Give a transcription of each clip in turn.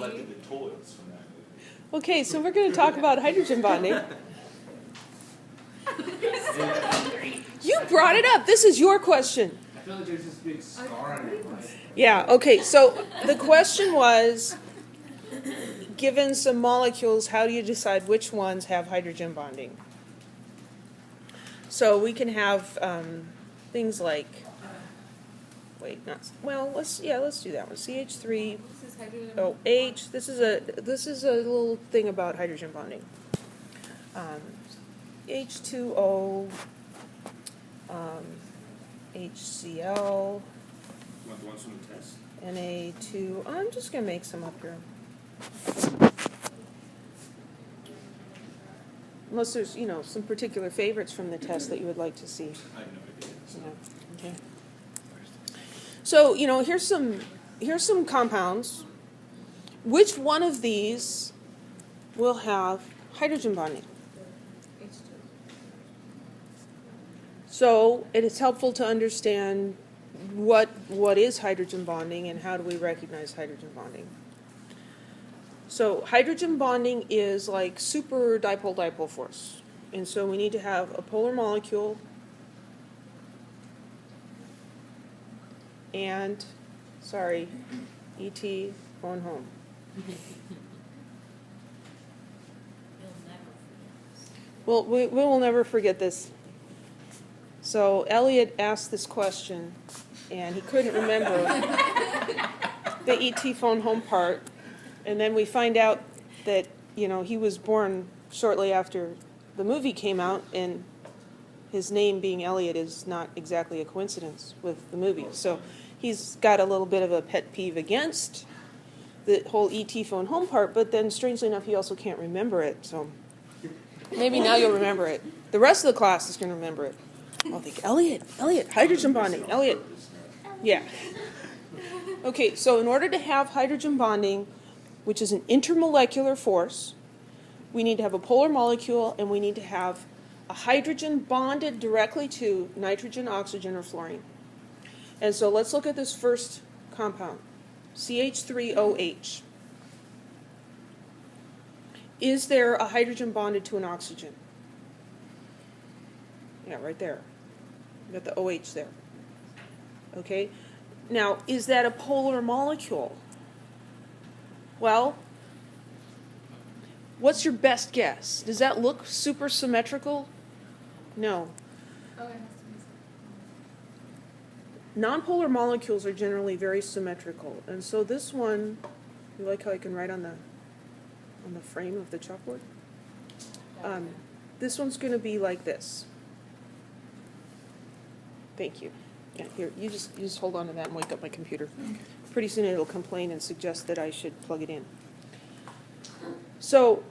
collected the toys from that movie. Okay, so we're going to talk about hydrogen bonding. You brought it up. This is your question. I feel like there's this big scar on your mind. Yeah, okay, so the question was, given some molecules, how do you decide which ones have hydrogen bonding? So we can have things like, let's do that one. CH3, This is hydrogen. OH. This is a little thing about hydrogen bonding. H2O, HCl, You want the ones from the test? Na2. I'm just going to make some up here. Unless there's, some particular favorites from the test that you would like to see. I have no idea. So. Yeah. Okay. So, here's some compounds. Which one of these will have hydrogen bonding? H2. So, it is helpful to understand what is hydrogen bonding and how do we recognize hydrogen bonding. So hydrogen bonding is like super dipole-dipole force. And so we need to have a polar molecule and, E.T. phone home. Well, we will never forget this. So Elliot asked this question, and he couldn't remember the E.T. phone home part. And then we find out that, he was born shortly after the movie came out, and his name being Elliot is not exactly a coincidence with the movie. So he's got a little bit of a pet peeve against the whole E.T. phone home part, but then strangely enough, he also can't remember it. So maybe now you'll remember it. The rest of the class is going to remember it. I'll think, Elliot, hydrogen bonding, Elliot. Yeah. Okay, so in order to have hydrogen bonding, which is an intermolecular force, we need to have a polar molecule and we need to have a hydrogen bonded directly to nitrogen, oxygen, or fluorine. And so let's look at this first compound, CH3OH. Is there a hydrogen bonded to an oxygen? Yeah, right there. You got the OH there. Okay? Now, is that a polar molecule? Well, what's your best guess? Does that look super symmetrical? No. Oh, it has to be. Nonpolar molecules are generally very symmetrical. And so this one, you like how I can write on the frame of the chalkboard? This one's going to be like this. Thank you. Yeah, here, you just hold on to that and wake up my computer. Pretty soon it'll complain and suggest that I should plug it in. So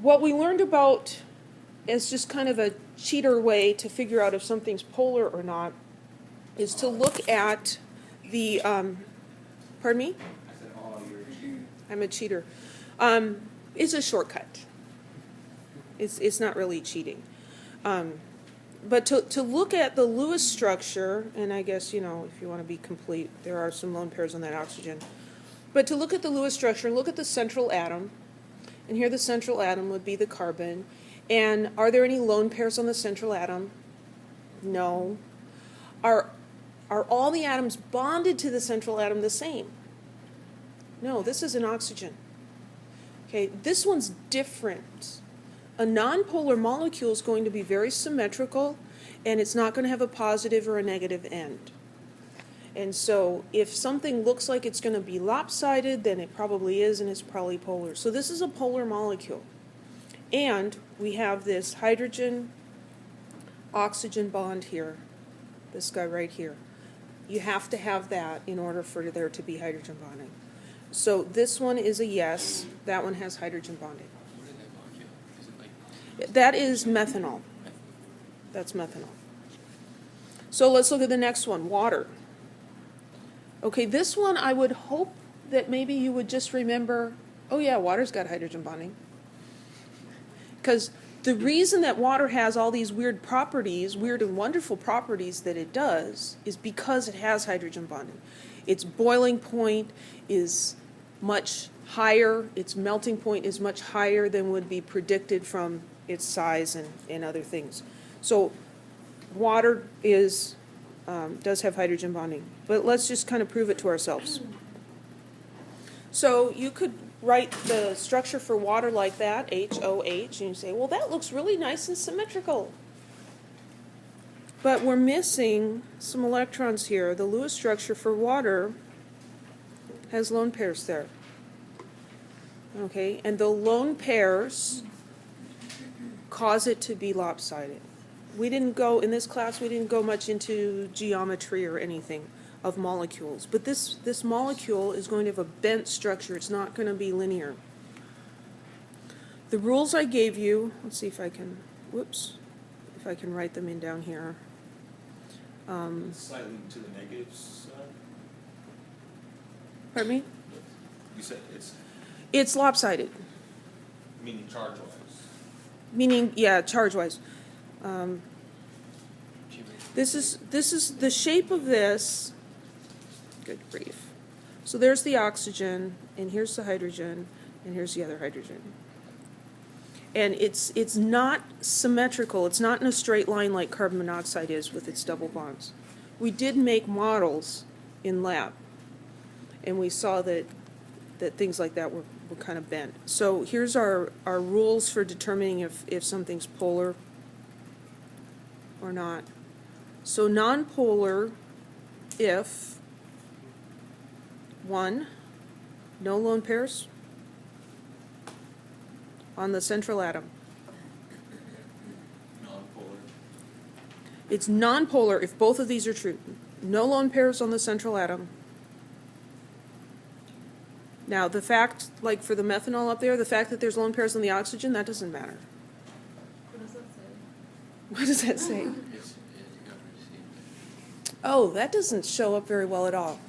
what we learned about as just kind of a cheater way to figure out if something's polar or not is to look at the, pardon me? I said, oh, you're a cheater. I'm a cheater. It's a shortcut. It's not really cheating. But to look at the Lewis structure, and I guess, if you want to be complete, there are some lone pairs on that oxygen. But to look at the Lewis structure, look at the central atom. And here the central atom would be the carbon. And are there any lone pairs on the central atom? No. Are all the atoms bonded to the central atom the same? No, this is an oxygen. Okay, this one's different. A nonpolar molecule is going to be very symmetrical, and it's not going to have a positive or a negative end. And so if something looks like it's going to be lopsided, then it probably is, and it's probably polar. So this is a polar molecule. And we have this hydrogen-oxygen bond here, this guy right here. You have to have that in order for there to be hydrogen bonding. So this one is a yes. That one has hydrogen bonding. That is methanol. That's methanol. So let's look at the next one, water. Okay, this one I would hope that maybe you would just remember, oh yeah, water's got hydrogen bonding. Because the reason that water has all these weird properties, weird and wonderful properties that it does, is because it has hydrogen bonding. Its boiling point is much higher, its melting point is much higher than would be predicted from its size and other things. So water is, does have hydrogen bonding, but let's just kind of prove it to ourselves. So you could write the structure for water like that, HOH, and you say, well, that looks really nice and symmetrical. But we're missing some electrons here. The Lewis structure for water has lone pairs there. Okay, and the lone pairs cause it to be lopsided. We didn't go, in this class, we didn't go much into geometry or anything of molecules. But this molecule is going to have a bent structure. It's not going to be linear. The rules I gave you, let's see if I can, if I can write them in down here. Slightly to the negative side? Pardon me? You said it's, It's lopsided, meaning charge-wise. meaning, yeah, charge-wise. This is the shape of this. Good grief. So there's the oxygen, and here's the hydrogen, and here's the other hydrogen. And it's not symmetrical. It's not in a straight line like carbon monoxide is with its double bonds. We did make models in lab, and we saw that things like that were kind of bent. So here's our rules for determining if something's polar or not. So nonpolar if 1, no lone pairs on the central atom. Non-polar. It's nonpolar if both of these are true. No lone pairs on the central atom. Now the fact, like for the methanol up there, the fact that there's lone pairs on the oxygen, that doesn't matter. What does that say? What does that say? Oh, that doesn't show up very well at all.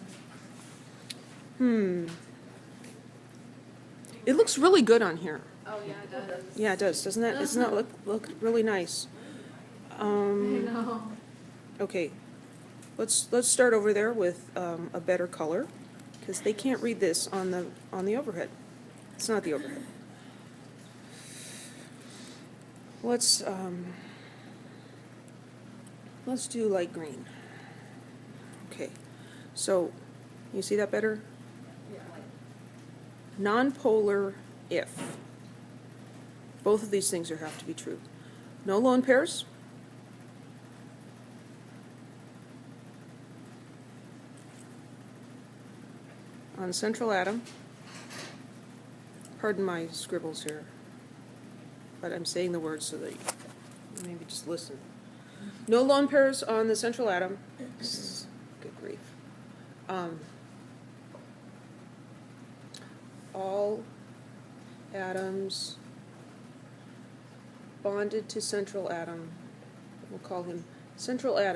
It looks really good on here. Oh, yeah, it does. Yeah, it does, doesn't that? Doesn't that look really nice? I know. Okay, let's start over there with a better color, because they can't read this on the overhead. It's not the overhead. Let's do light green. Okay, so you see that better? Yeah. Nonpolar if. Both of these things have to be true. No lone pairs. On central atom. Pardon my scribbles here, but I'm saying the words so that you maybe just listen. No lone pairs on the central atom. Good grief. All atoms bonded to central atom. We'll call him central atom.